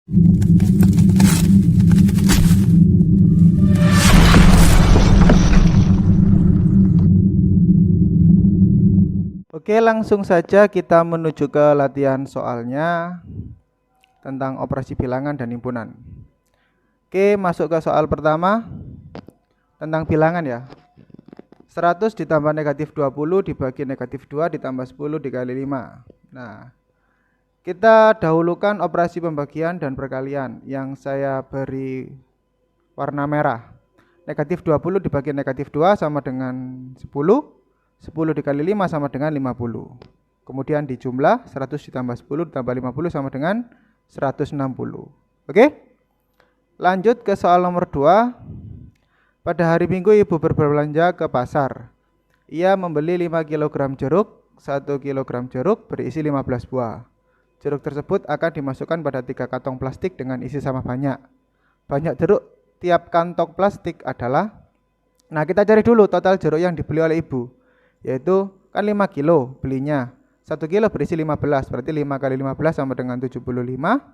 Oke, langsung saja kita menuju ke latihan soalnya tentang operasi bilangan dan himpunan. Oke, masuk ke soal pertama tentang bilangan ya. 100 ditambah negatif 20 dibagi negatif 2 ditambah 10 dikali 5. Nah, kita dahulukan operasi pembagian dan perkalian yang saya beri warna merah. Negatif 20 dibagi negatif 2 sama dengan 10. 10 dikali 5 sama dengan 50. Kemudian dijumlah 100 ditambah 10 ditambah 50 sama dengan 160. Oke? Lanjut ke soal nomor 2. Pada hari Minggu ibu berbelanja ke pasar. Ia membeli 5 kg jeruk, 1 kg jeruk berisi 15 buah. Jeruk tersebut akan dimasukkan pada 3 kantong plastik dengan isi sama banyak. Banyak jeruk tiap kantong plastik adalah. Nah, kita cari dulu total jeruk yang dibeli oleh ibu. Yaitu kan 5 kilo belinya. 1 kilo berisi 15, berarti 5 kali 15 sama dengan 75.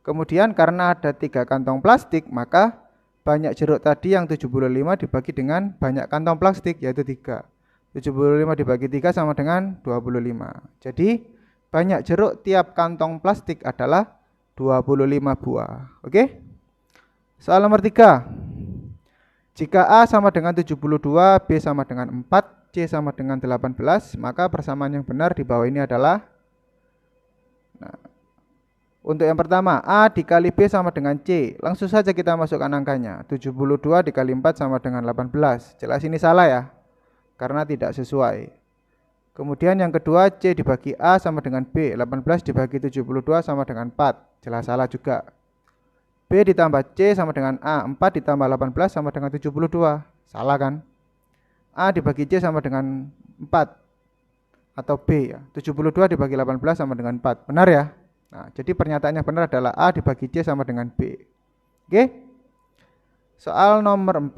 Kemudian karena ada 3 kantong plastik, maka banyak jeruk tadi yang 75 dibagi dengan banyak kantong plastik, yaitu 3. 75 dibagi 3 sama dengan 25. Jadi banyak jeruk tiap kantong plastik adalah 25 buah. Oke? Soal nomor 3. Jika A sama dengan 72, B sama dengan 4, C sama dengan 18, maka persamaan yang benar di bawah ini adalah. Nah, untuk yang pertama, A dikali B sama dengan C. Langsung saja kita masukkan angkanya. 72 dikali 4 sama dengan 18. Jelas ini salah ya, karena tidak sesuai. Kemudian yang kedua, C dibagi A sama dengan B. 18 dibagi 72 sama dengan 4. Jelas salah juga. B ditambah C sama dengan A. 4 ditambah 18 sama dengan 72. Salah kan? A dibagi C sama dengan 4. Atau B ya. 72 dibagi 18 sama dengan 4. Benar ya? Nah, jadi pernyataan yang benar adalah A dibagi C sama dengan B. Oke? Soal nomor 4.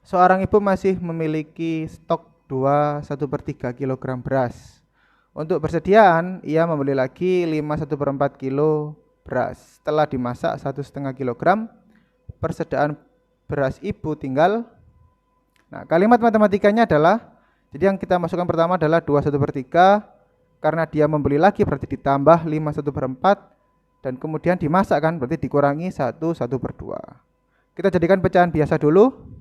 Seorang ibu masih memiliki stok 1/3 kg beras. Untuk persediaan, ia membeli lagi 1/4 kilo beras. Setelah dimasak 1,5 kg, persediaan beras ibu tinggal. Nah, kalimat matematikanya adalah, jadi yang kita masukkan pertama adalah 2/3, karena dia membeli lagi berarti ditambah 5/4, dan kemudian dimasak kan, berarti dikurangi 1/2. Kita jadikan pecahan biasa dulu.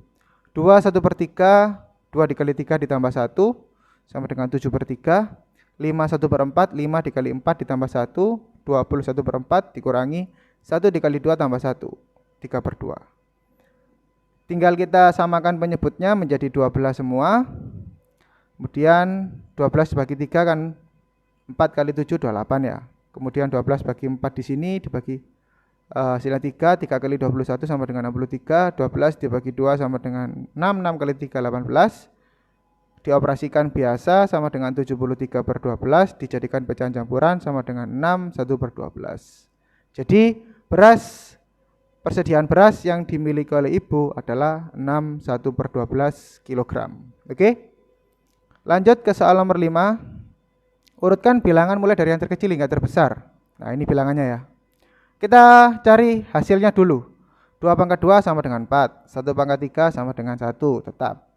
2/3, 2 dikali 3 ditambah 1, sama dengan 7/3. 5/4, 5 dikali 4 ditambah 1, 21/4 dikurangi 1 dikali 2 tambah 1, 3/2. Tinggal kita samakan penyebutnya menjadi 12 semua. Kemudian 12 dibagi 3 kan 4 kali 7, 28 ya. Kemudian 12 bagi 4 di sini dibagi hasilnya 3, 3 kali 21 sama dengan 63. 12 dibagi 2 sama dengan 6, 6 kali 3, 18. Dioperasikan biasa sama dengan 73/12. Dijadikan pecahan campuran sama dengan 6, 1/12. Jadi persediaan beras yang dimiliki oleh ibu adalah 6 1/12 kg. Oke? Lanjut ke soal nomor 5. Urutkan bilangan mulai dari yang terkecil hingga terbesar. Nah, ini bilangannya ya. Kita cari hasilnya dulu. 2 pangkat 2 sama dengan 4. 1 pangkat 3 sama dengan 1, tetap.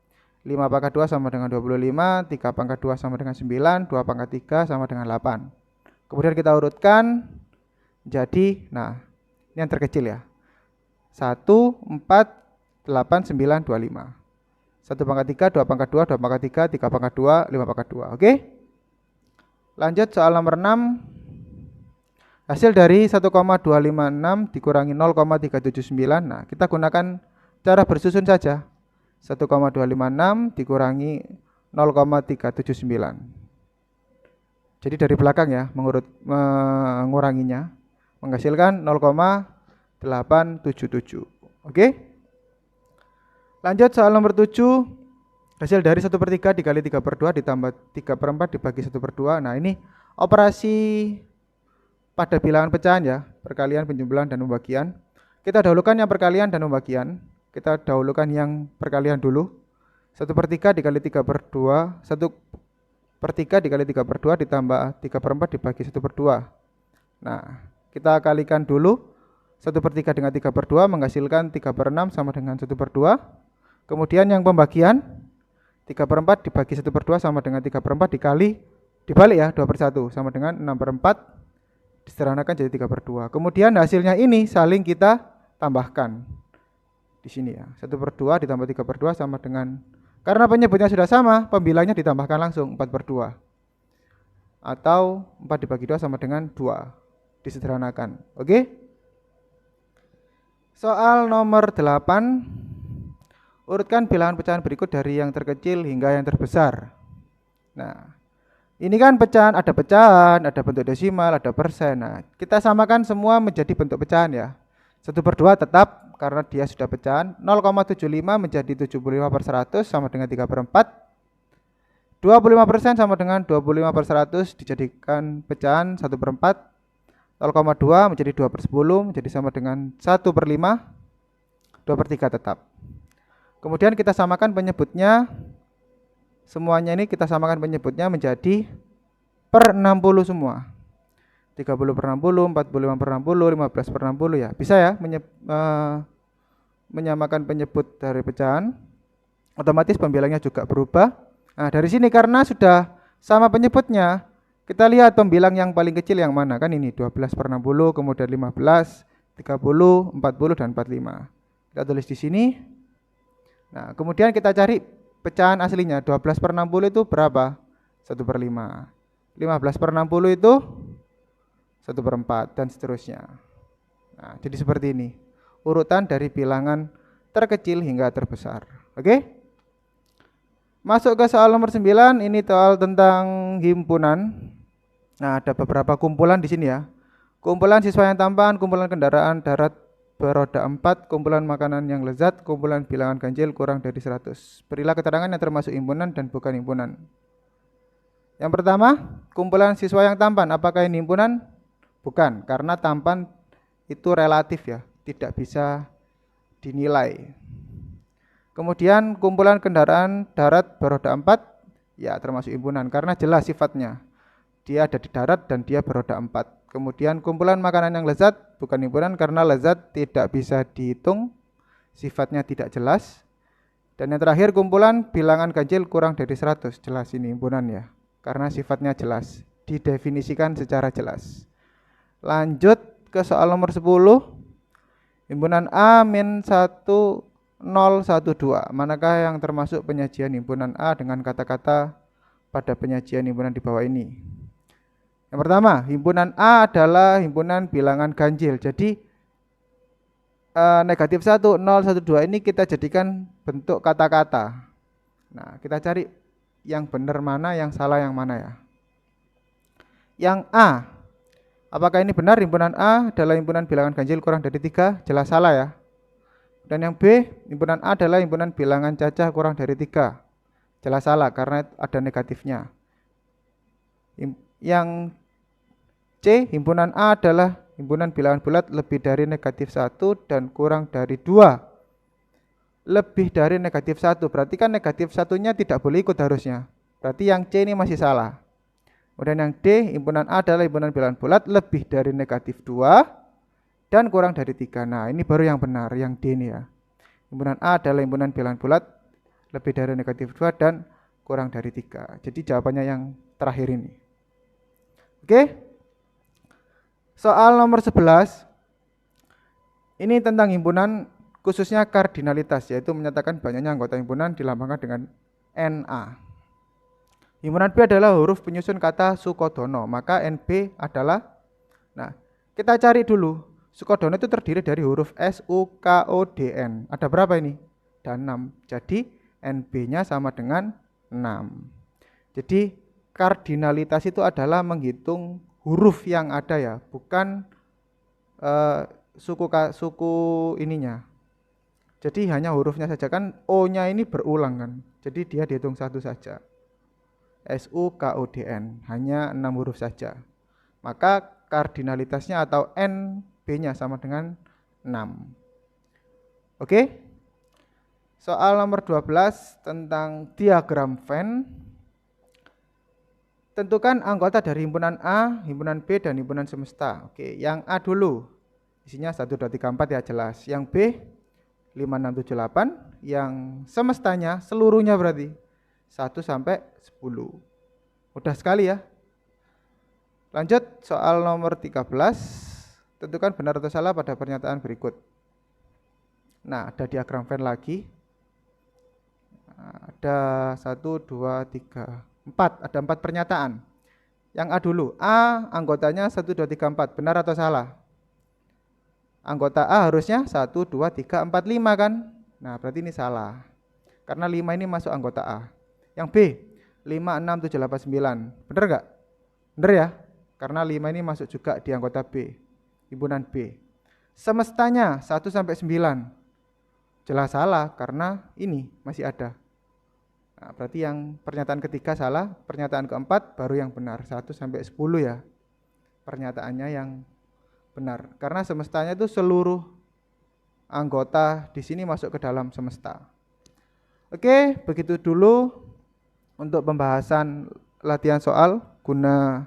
5 pangkat 2 sama dengan 25. 3 pangkat 2 sama dengan 9. 2 pangkat 3 sama dengan 8. Kemudian kita urutkan jadi, nah, ini yang terkecil ya. 1, 4, 8, 9, 25. 1 pangkat 3, 2 pangkat 2, 2 pangkat 3, 3 pangkat 2, 5 pangkat 2. Oke? Lanjut soal nomor 6. Hasil dari 1,256 dikurangi 0,379. Nah, kita gunakan cara bersusun saja. 1,256 dikurangi 0,379. Jadi dari belakang ya, menguranginya, menghasilkan 0,877. Oke? Lanjut soal nomor 7. Hasil dari 1/3 dikali 3/2 ditambah 3/4 dibagi 1/2. Nah, ini operasi pada bilangan pecahan ya, perkalian, penjumlahan, dan pembagian. Kita dahulukan yang perkalian dan pembagian. Kita dahulukan yang perkalian dulu. 1/3 dikali 3/2, 1/3 dikali 3/2 ditambah 3/4 dibagi 1/2. Nah, Kita kalikan dulu 1/3 dengan 3/2 menghasilkan 3/6 sama dengan 1/2. Kemudian yang pembagian 3/4 dibagi 1/2 sama dengan 3/4 dibalik ya 2/1 sama dengan 6/4 disederhanakan jadi 3/2. Kemudian hasilnya ini saling kita tambahkan di sini ya. 1/2 ditambah 3/2 sama dengan, karena penyebutnya sudah sama, pembilangnya ditambahkan langsung 4/2. Atau 4 dibagi 2 sama dengan 2. Disederhanakan. Oke? Soal nomor 8. Urutkan bilangan pecahan berikut dari yang terkecil hingga yang terbesar. Nah, ini kan pecahan, ada bentuk desimal, ada persen. Nah, kita samakan semua menjadi bentuk pecahan ya. 1/2 tetap karena dia sudah pecahan. 0,75 menjadi 75/100 sama dengan 3/4. 25% sama dengan 25/100 dijadikan pecahan 1/4. 0,2 menjadi 2/10 menjadi sama dengan 1/5. 2/3 tetap. Kemudian kita samakan penyebutnya. Semuanya ini kita samakan penyebutnya menjadi per 60 semua. 30/60, 45/60, 15/60 ya. Bisa ya menyamakan penyebut dari pecahan. Otomatis pembilangnya juga berubah. Nah, dari sini karena sudah sama penyebutnya, kita lihat pembilang yang paling kecil yang mana kan ini 12/60, kemudian 15, 30, 40 dan 45. Kita tulis di sini. Nah, kemudian kita cari pecahan aslinya. 12/60 itu berapa? 1/5. 15/60 itu 1/4 dan seterusnya. Nah, jadi seperti ini urutan dari bilangan terkecil hingga terbesar. Oke? Masuk ke soal nomor 9. Ini soal tentang himpunan. Nah, ada beberapa kumpulan di sini ya. Kumpulan siswa yang tampan, kumpulan kendaraan darat beroda 4, kumpulan makanan yang lezat, kumpulan bilangan ganjil kurang dari 100. Berilah keterangan yang termasuk himpunan dan bukan himpunan. Yang pertama, kumpulan siswa yang tampan. Apakah ini himpunan? Bukan, karena tampan itu relatif ya, tidak bisa dinilai. Kemudian kumpulan kendaraan darat beroda 4, ya termasuk himpunan karena jelas sifatnya. Dia ada di darat dan dia beroda 4. Kemudian kumpulan makanan yang lezat bukan himpunan karena lezat tidak bisa dihitung, sifatnya tidak jelas. Dan yang terakhir kumpulan bilangan ganjil kurang dari 100, jelas ini himpunan ya, karena sifatnya jelas, didefinisikan secara jelas. Lanjut ke soal nomor 10. Himpunan A-1012. Manakah yang termasuk penyajian himpunan A dengan kata-kata pada penyajian himpunan di bawah ini? Yang pertama, himpunan A adalah himpunan bilangan ganjil. Jadi negatif 1, 0, 1, 2 ini kita jadikan bentuk kata-kata. Nah, kita cari yang benar mana, yang salah yang mana ya. Yang A, apakah ini benar? Himpunan A adalah himpunan bilangan ganjil kurang dari 3, jelas salah ya. Dan yang B, himpunan A adalah himpunan bilangan cacah kurang dari 3, jelas salah karena ada negatifnya. Yang C, himpunan A adalah himpunan bilangan bulat lebih dari negatif 1 dan kurang dari 2. Lebih dari negatif 1, berarti kan negatif 1-nya tidak boleh ikut harusnya. Berarti yang C ini masih salah. Kemudian yang D, himpunan A adalah himpunan bilangan bulat lebih dari negatif 2 dan kurang dari 3. Nah, ini baru yang benar, yang D ini ya. Himpunan A adalah himpunan bilangan bulat lebih dari negatif 2 dan kurang dari 3. Jadi jawabannya yang terakhir ini. Oke? Soal nomor 11. Ini tentang himpunan, khususnya kardinalitas, yaitu menyatakan banyaknya anggota himpunan dilambangkan dengan NA. Himpunan B adalah huruf penyusun kata Sukodono, maka NB adalah, nah kita cari dulu. Sukodono itu terdiri dari huruf S, U, K, O, D, N. Ada berapa ini? Ada 6. Jadi NB-nya sama dengan 6. Jadi kardinalitas itu adalah menghitung huruf yang ada ya, bukan suku ininya. Jadi hanya hurufnya saja, kan O-nya ini berulang kan. Jadi dia dihitung satu saja. S, U, K, O, D, N. Hanya 6 huruf saja. Maka kardinalitasnya atau NB-nya sama dengan 6. Oke? Soal nomor 12 tentang diagram Venn. Tentukan anggota dari himpunan A, himpunan B, dan himpunan semesta. Oke, yang A dulu. Isinya 1, 2, 3, 4 ya jelas. Yang B 5, 6, 7, 8. Yang semestanya seluruhnya berarti 1 sampai 10. Mudah sekali ya. Lanjut soal nomor 13. Tentukan benar atau salah pada pernyataan berikut. Nah, ada diagram Venn lagi. Ada 1, 2, 3, 4. Ada 4 pernyataan. Yang A dulu. A anggotanya 1, 2, 3, 4. Benar atau salah? Anggota A harusnya 1, 2, 3, 4, 5 kan? Nah, berarti ini salah. Karena 5 ini masuk anggota A. Yang B, 5, 6, 7, 8, 9. Benar nggak? Benar ya? Karena 5 ini masuk juga di anggota B. Himpunan B. Semestanya 1 sampai 9. Jelas salah karena ini masih ada. Nah, berarti yang pernyataan ketiga salah, pernyataan keempat baru yang benar, 1 sampai 10 ya. Pernyataannya yang benar. Karena semestanya itu seluruh anggota di sini masuk ke dalam semesta. Oke, begitu dulu untuk pembahasan latihan soal guna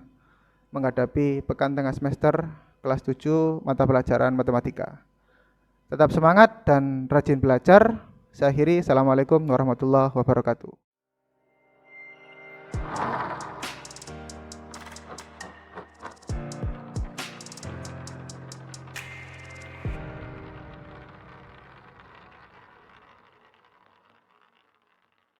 menghadapi pekan tengah semester kelas 7 mata pelajaran matematika. Tetap semangat dan rajin belajar. Saya akhiri, assalamualaikum warahmatullahi wabarakatuh.